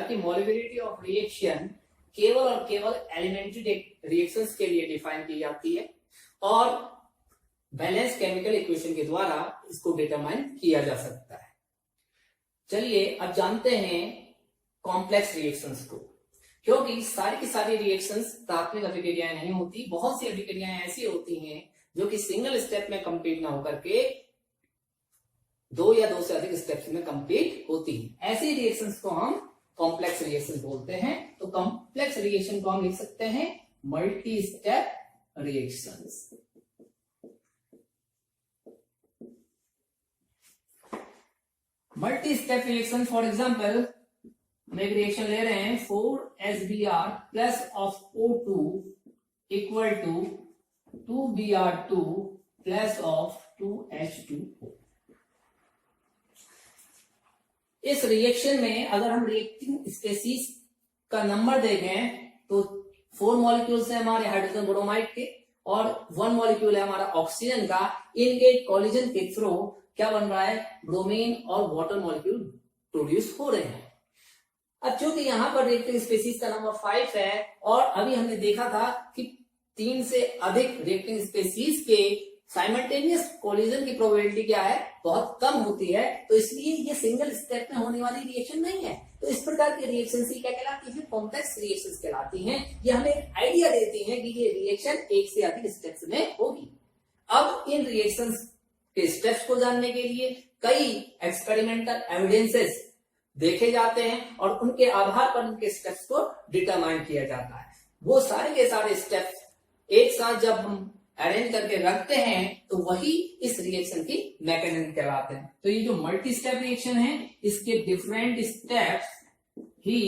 कि molecularity of reaction केवल और केवल एलिमेंट्री रिएक्शंस के लिए डिफाइन की जाती है और बैलेंस केमिकल इक्वेशन के द्वारा इसको डिटरमाइन किया जा सकता है। चलिए अब जानते हैं कॉम्प्लेक्स रिएक्शंस को, क्योंकि सारी की सारी रिएक्शंस प्राथमिक अभिक्रियाएं नहीं होती, बहुत सी अभिक्रियाएं ऐसी होती हैं जो कि सिंगल स्टेप में कंप्लीट ना होकर के दो या दो से अधिक स्टेप्स में कंप्लीट होती है। ऐसी रिएक्शंस को हम कॉम्प्लेक्स रिएक्शन बोलते हैं। तो कॉम्प्लेक्स रिएक्शन को हम लिख सकते हैं multi step reactions. Multi step reaction, for example हम एक रिएक्शन ले रहे हैं 4SBr plus of O2 equal to 2Br2 plus of 2H2O। इस रिएक्शन में अगर हम रिएक्टिंग स्पेसीज का नंबर देखें तो 4 मॉलिक्यूल्स है हमारे हाइड्रोजन ब्रोमाइड के और 1 मॉलिक्यूल है हमारा ऑक्सीजन का। इनके कॉलिजन के थ्रू क्या बन रहा है, ब्रोमीन और वाटर मॉलिक्यूल प्रोड्यूस हो रहे हैं। अब चूंकि यहाँ पर रिएक्टिंग स्पेसीज का नंबर 5 है और अभी हमने देखा था कि 3 से अधिक रिएक्टिंग स्पेसीज के साइमल्टेनियस कोलिजन की प्रोबेबिलिटी क्या है, बहुत कम होती है, तो इसलिए ये सिंगल स्टेप में होने वाली रिएक्शन नहीं है। तो इस प्रकार की रिएक्शन क्या कहलाती है, कॉम्प्लेक्स रिएक्शंस कहलाती हैं। ये हमें एक आइडिया देती हैं कि ये रिएक्शन एक से अधिक स्टेप्स में होगी। अब इन रिएक्शंस के स्टेप्स को जानने के लिए कई एक्सपेरिमेंटल एविडेंसेस देखे जाते हैं और उनके आधार पर उनके स्टेप्स को डिटरमाइन किया जाता है। वो सारे के सारे स्टेप्स एक साथ जब हम अरेंज करके रखते हैं तो वही इस रिएक्शन की मैकेनिज्म कहलाते हैं। तो ये जो मल्टी स्टेप रिएक्शन है इसके डिफरेंट स्टेप्स ही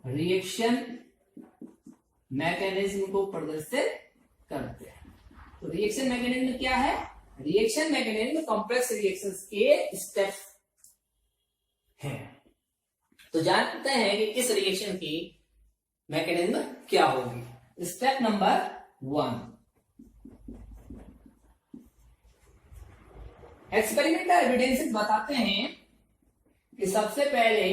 रिएक्शन मैकेनिज्म को प्रदर्शित करते हैं। तो रिएक्शन मैकेनिज्म क्या है, रिएक्शन मैकेनिज्म कॉम्प्लेक्स रिएक्शंस के स्टेप्स हैं। तो जानते हैं कि इस रिएक्शन की मैकेनिज्म क्या होगी। स्टेप नंबर 1, एक्सपेरिमेंटल एविडेंसेस बताते हैं कि सबसे पहले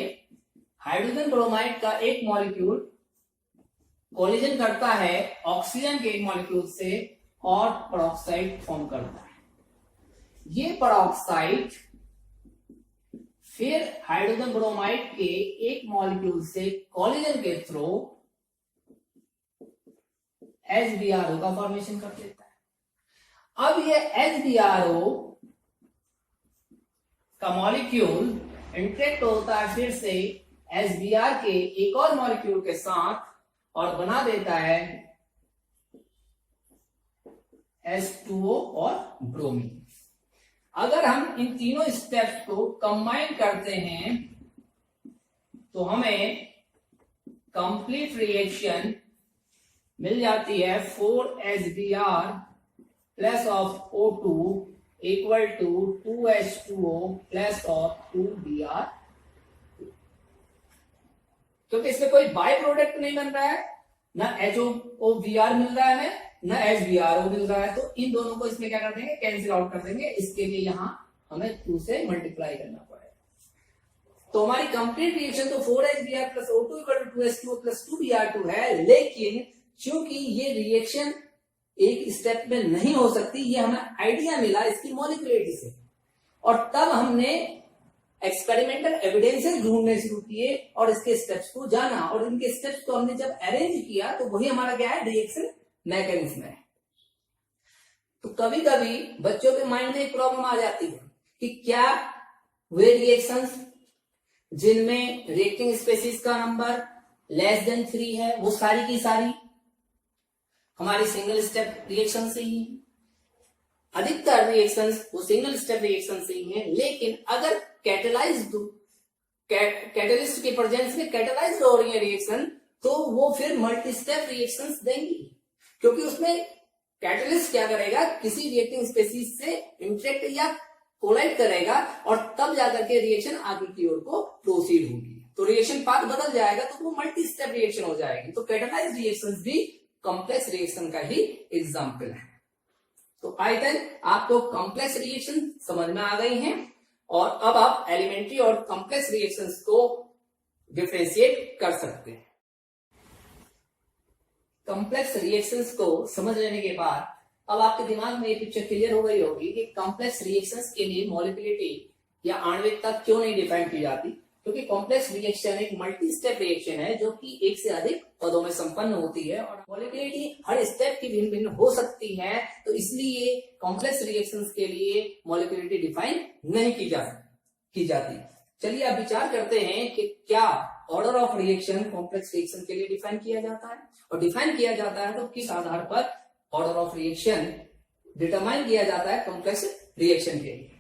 हाइड्रोजन ब्रोमाइड का एक मॉलिक्यूल कोलिजन करता है ऑक्सीजन के एक मॉलिक्यूल से और पेरोक्साइड फॉर्म करता है। ये पेरोक्साइड फिर हाइड्रोजन ब्रोमाइड के एक मॉलिक्यूल से कोलिजन के थ्रू HBRO का फॉर्मेशन कर देता है। अब ये HBRO का मॉलिक्यूल इंटरेक्ट होता है फिर से HBr के एक और मॉलिक्यूल के साथ और बना देता है H2O और ब्रोमीन। अगर हम इन तीनों स्टेप्स को कंबाइन करते हैं तो हमें कंप्लीट रिएक्शन मिल जाती है 4SBr plus of O2 equal to 2H2O plus of 2Br, क्योंकि इसमें कोई बाय प्रोडक्ट नहीं बन रहा है, ना HOBr मिल रहा है ना HBRO मिल रहा है। तो इन दोनों को इसमें क्या कर देंगे, कैंसिल आउट कर देंगे। इसके लिए यहां हमें 2 से मल्टीप्लाई करना पड़ेगा। तो हमारी कंप्लीट रिएक्शन तो 4HBr plus O2 equal to 2H2O plus 2Br2 है, लेकिन क्योंकि ये रिएक्शन एक स्टेप में नहीं हो सकती, ये हमें आइडिया मिला इसकी मॉलिक्यूलरिटी से और तब हमने एक्सपेरिमेंटल एविडेंसेस ढूंढने शुरू किए और इसके स्टेप्स को जाना और इनके स्टेप्स को हमने जब अरेंज किया तो वही हमारा क्या है, रिएक्शन मैकेनिज्म है। तो कभी कभी बच्चों के माइंड में एक प्रॉब्लम आ जाती है कि क्या वे रिएक्शंस जिनमें रिएक्टिंग स्पेसीज का नंबर लेस देन 3 है वो सारी की सारी हमारी सिंगल स्टेप रिएक्शन से ही है। अधिकतर रिएक्शंस वो सिंगल स्टेप रिएक्शन से ही है, लेकिन अगर कैटलिस्ट के प्रेजेंस में कैटेलाइज्ड हो रही है रिएक्शन तो वो फिर मल्टी स्टेप रिएक्शंस देंगी, क्योंकि उसमें कैटलिस्ट क्या करेगा, किसी रिएक्टिंग स्पेसीज से इंटरेक्ट या कोलाइड करेगा और तब जाकर के रिएक्शन आगे की ओर को प्रोसीड होगी। तो रिएक्शन पाथ बदल जाएगा तो वो मल्टी स्टेप रिएक्शन हो जाएगी। तो कैटेलाइज्ड रिएक्शंस भी कॉम्प्लेक्स रिएक्शन का ही एग्जाम्पल है। तो आई थिंक आपको कॉम्प्लेक्स रिएक्शन समझ में आ गई हैं। और अब आप एलिमेंट्री और कॉम्प्लेक्स रिएक्शंस को डिफरेंशिएट कर सकते हैं। कॉम्प्लेक्स रिएक्शंस को समझ लेने के बाद अब आपके दिमाग में ये पिक्चर क्लियर हो गई होगी कि कॉम्प्लेक्स रिएक्शंस के लिए मॉलिक्यूलिटी या आणविकता क्यों नहीं डिफाइन की जाती, क्योंकि कॉम्प्लेक्स रिएक्शन एक मल्टी स्टेप रिएक्शन है जो कि एक से अधिक पदों में संपन्न होती है और मॉलिक्यूलिटी हर स्टेप की भिन्न भिन्न हो सकती है, तो इसलिए कॉम्प्लेक्स रिएक्शंस के लिए मॉलिक्यूलिटी डिफाइन नहीं की जाती। चलिए अब विचार करते हैं कि क्या order of reaction complex reaction के लिए डिफाइन किया जाता है, और डिफाइन किया जाता है तो किस आधार पर ऑर्डर ऑफ रिएक्शन डिटरमाइन किया जाता है कॉम्प्लेक्स रिएक्शन के लिए।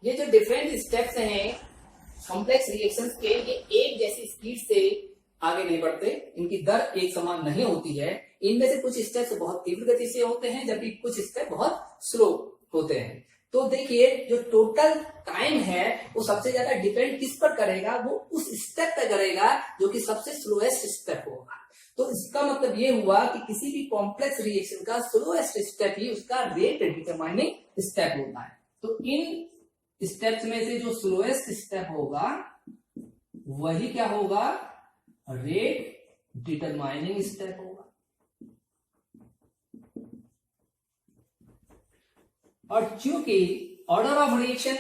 ये जो डिफरेंट स्टेप्स हैं कॉम्प्लेक्स रिएक्शंस के, ये एक जैसी स्पीड से आगे नहीं बढ़ते, इनकी दर एक समान नहीं होती है। इनमें से कुछ स्टेप्स बहुत तीव्र गति से होते हैं जबकि कुछ स्टेप बहुत स्लो होते हैं। तो देखिए जो टोटल टाइम है वो सबसे ज्यादा डिपेंड किस पर करेगा, वो उस स्टेप पर करेगा जो कि सबसे स्लोएस्ट स्टेप होगा। तो इसका मतलब ये हुआ कि किसी भी कॉम्प्लेक्स रिएक्शन का स्लोएस्ट स्टेप ही उसका रेट डिटरमाइनिंग स्टेप होता है। तो इन स्टेप्स में से जो स्लोएस्ट स्टेप होगा वही क्या होगा, रेट डिटरमाइनिंग स्टेप होगा। और चूंकि ऑर्डर ऑफ रिएक्शन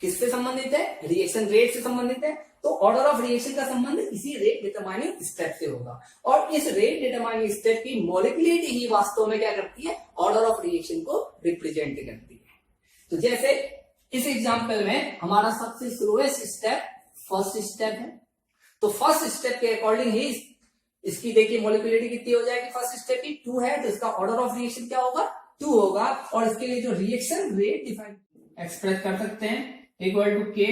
किससे संबंधित है, रिएक्शन रेट से संबंधित है, तो ऑर्डर ऑफ रिएक्शन का संबंध इसी रेट डिटरमाइनिंग स्टेप से होगा। और इस रेट डिटरमाइनिंग स्टेप की मॉलिक्यूलिटी ही वास्तव में क्या करती है, ऑर्डर ऑफ रिएक्शन को रिप्रेजेंट करती है। तो जैसे इस एग्जांपल में हमारा सबसे स्लोएस्ट स्टेप फर्स्ट स्टेप है, तो फर्स्ट स्टेप के अकॉर्डिंग ही इसकी देखिए मॉलिक्यूलिटी कितनी हो जाएगी, फर्स्ट स्टेप की 2 है, तो इसका ऑर्डर ऑफ रिएक्शन क्या होगा, 2 होगा। और इसके लिए जो रिएक्शन रेट डिफाइन एक्सप्रेस कर सकते हैं इक्वल टू के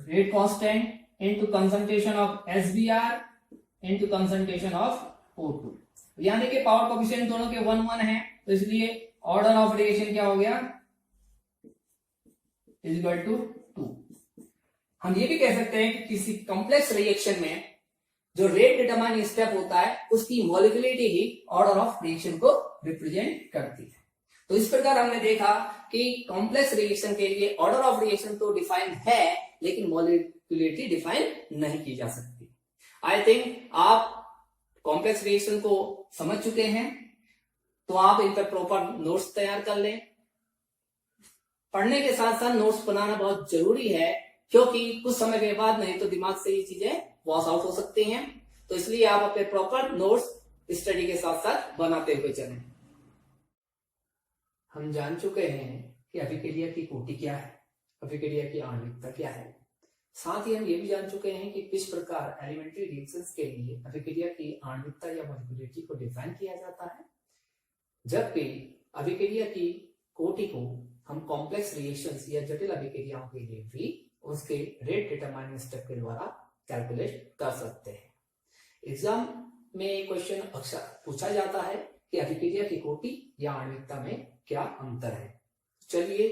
rate constant into concentration of SBR into concentration of O2। यानी कि पावर कोएफिशिएंट दोनों के 1 है, तो इसलिए ऑर्डर ऑफ रिएक्शन क्या हो गया, इज इक्वल टू 2। हम ये भी कह सकते हैं कि किसी कॉम्प्लेक्स रिएक्शन में जो रेट डिटरमाइनिंग स्टेप होता है उसकी मॉलिक्यूलिटी ही ऑर्डर ऑफ रिएक्शन को रिप्रेजेंट करती है। तो इस प्रकार हमने देखा कि कॉम्प्लेक्स रिएक्शन के लिए ऑर्डर ऑफ रिएक्शन तो डिफाइन है लेकिन मॉलिक्यूलिटी डिफाइन नहीं की जा सकती। आई थिंक आप कॉम्प्लेक्स रिएक्शन को समझ चुके हैं, तो आप इन पर प्रॉपर नोट्स तैयार कर लें। पढ़ने के साथ साथ नोट्स बनाना बहुत जरूरी है, क्योंकि कुछ समय के बाद नहीं तो दिमाग से ये चीजें वॉश आउट हो सकती हैं। तो इसलिए आप अपने प्रॉपर नोट्स स्टडी के साथ साथ बनाते हुए चलें। हम जान चुके हैं कि अभिक्रिया की कोटि क्या है, अभिक्रिया की आणविकता क्या है। साथ ही हम ये भी जान चुके हैं कि किस प्रकार एलिमेंट्री रिएक्शंस के लिए अभिक्रिया की आणविकता या मॉलिक्यूलिटी को डिफाइन किया जाता है, जबकि अभिक्रिया की कोटि को हम कॉम्प्लेक्स रिएक्शंस या जटिल अभिक्रियाओं के लिए भी उसके रेट डिटरमाइनिंग स्टेप के द्वारा कैलकुलेट कर सकते हैं। एग्जाम में क्वेश्चन अक्सर पूछा जाता है कि अभिक्रिया की कोटि या आणविकता में क्या अंतर है। चलिए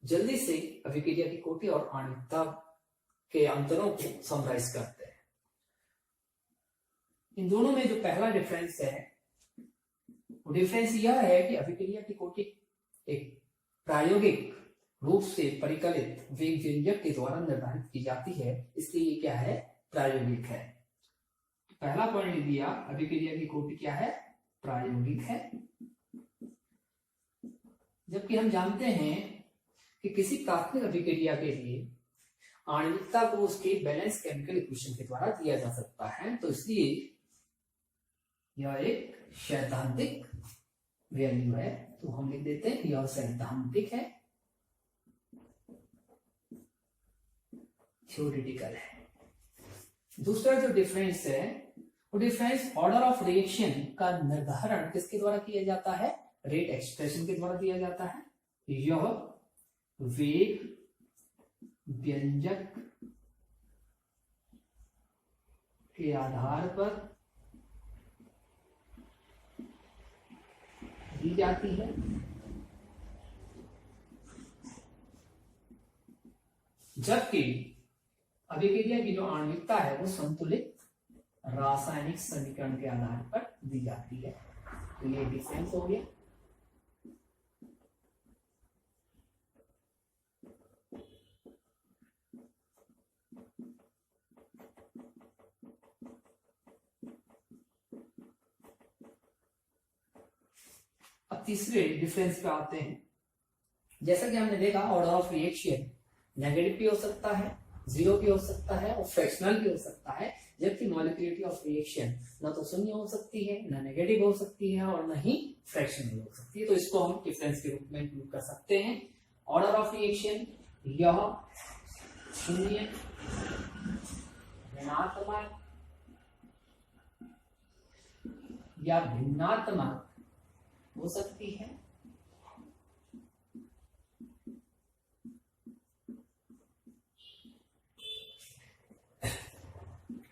जल्दी से अभिक्रिया की कोटि और आणविकता के अंतरों को समराइज करते हैं। इन दोनों में जो पहला डिफरेंस है वो डिफरेंस यह है कि अभिक्रिया की कोटि एक प्रायोगिक रूप से परिकलित वेग व्यंजक के द्वारा निर्धारित की जाती है, इसलिए ये क्या है, प्रायोगिक है। पहला पॉइंट लिख दिया, अभिक्रिया की कोटि क्या है, प्रायोगिक है। जबकि हम जानते हैं कि किसी प्राथमिक अभिक्रिया के लिए आणविकता को उसके बैलेंस केमिकल इक्वेशन के द्वारा दिया जा सकता है, तो इसलिए यह एक सैद्धांतिक वैल्यू है, तो हम लिख देते हैं यह सैद्धांतिक है, थ्योरेटिकल है। दूसरा जो डिफरेंस है वो डिफरेंस ऑर्डर ऑफ रिएक्शन का निर्धारण किसके द्वारा किया जाता है, रेट एक्सप्रेशन के द्वारा दिया जाता है। यह वेग व्यंजक के आधार पर दी जाती है, जबकि अभिक्रिया की जो आणविकता है वो संतुलित रासायनिक समीकरण के आधार पर दी जाती है। तो ये डिफरेंस हो गया। अब तीसरे डिफरेंस पे आते हैं। जैसा कि हमने देखा ऑर्डर ऑफ रिएक्शन नेगेटिव भी हो सकता है, जीरो भी हो सकता है और फ्रैक्शनल भी हो सकता है, जबकि मॉलिक्यूलरिटी ऑफ रिएक्शन न तो शून्य हो सकती है, न नेगेटिव हो सकती है और न ही फ्रैक्शनल हो सकती है। तो इसको हम डिफरेंस के रूप में इंक्लूड कर सकते हैं। ऑर्डर ऑफ रिएक्शन यह शून्य, ऋणात्मक या भिन्नात्मक हो सकती है,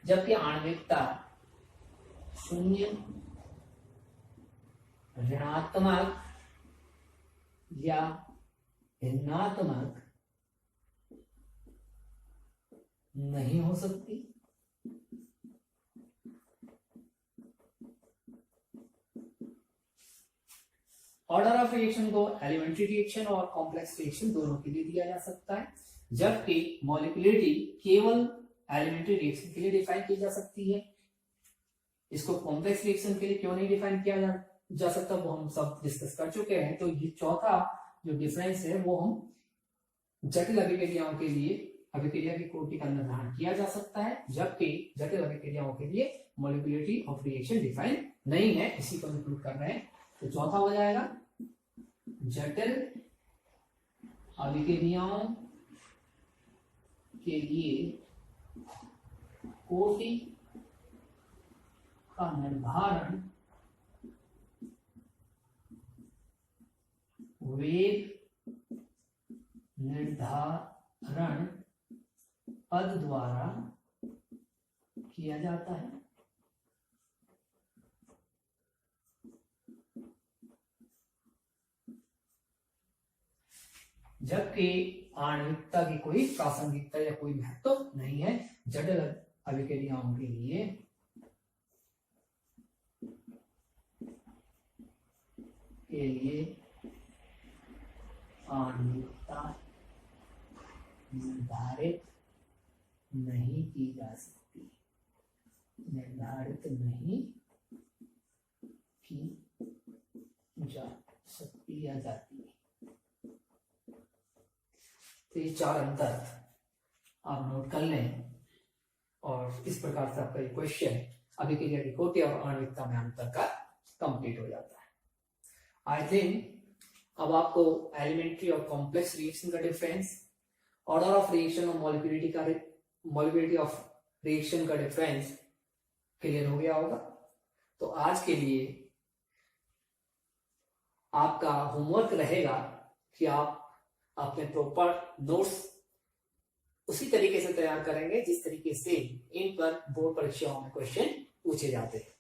जबकि आणविकता शून्य, ऋणात्मक या भिन्नात्मक नहीं हो सकती। ऑर्डर ऑफ रिएक्शन को एलिमेंट्री रिएक्शन और कॉम्प्लेक्स रिएक्शन दोनों के लिए दिया जा सकता है, जबकि मॉलिक्यूलरिटी केवल एलिमेंट्री रिएक्शन के लिए डिफाइन की जा सकती है। इसको कॉम्प्लेक्स रिएक्शन के लिए क्यों नहीं डिफाइन किया जा सकता वो हम सब डिस्कस कर चुके हैं। तो ये चौथा जो डिफरेंस है वो हम जटिल अभिक्रियाओं के लिए अभिक्रिया की कोटि का निर्धारण किया जा सकता है, जबकि जटिल अभिक्रियाओं के लिए मॉलिक्यूलरिटी ऑफ रिएक्शन डिफाइन नहीं है, इसी को इंक्लूड कर रहे हैं। तो चौथा हो जाएगा जटिल अभिक्रियाओं के लिए कोटि का निर्धारण वेग निर्धारण पद द्वारा किया जाता है। जबकि आणविकता की कोई प्रासंगिकता या कोई महत्व नहीं है। जटिल अभिक्रियाओं के लिए आणविकता निर्धारित नहीं की जा सकती, निर्धारित नहीं की जा सकती या जाती है। तो ये चार अंतर आप नोट कर लें और इस प्रकार से आपका ये क्वेश्चन अभिक्रिया की कोटि और आणविकता में अंतर का कंप्लीट हो जाता है। आई थिंक अब आपको एलिमेंट्री और कॉम्प्लेक्स रिएक्शन का डिफरेंस, ऑर्डर ऑफ रिएक्शन और मॉलिक्यूलरिटी ऑफ रिएक्शन का डिफरेंस क्लियर हो गया होगा। तो आज के लिए आपका होमवर्क रहेगा कि आप अपने प्रॉपर नोट्स उसी तरीके से तैयार करेंगे जिस तरीके से इन पर बोर्ड परीक्षाओं में क्वेश्चन पूछे जाते हैं।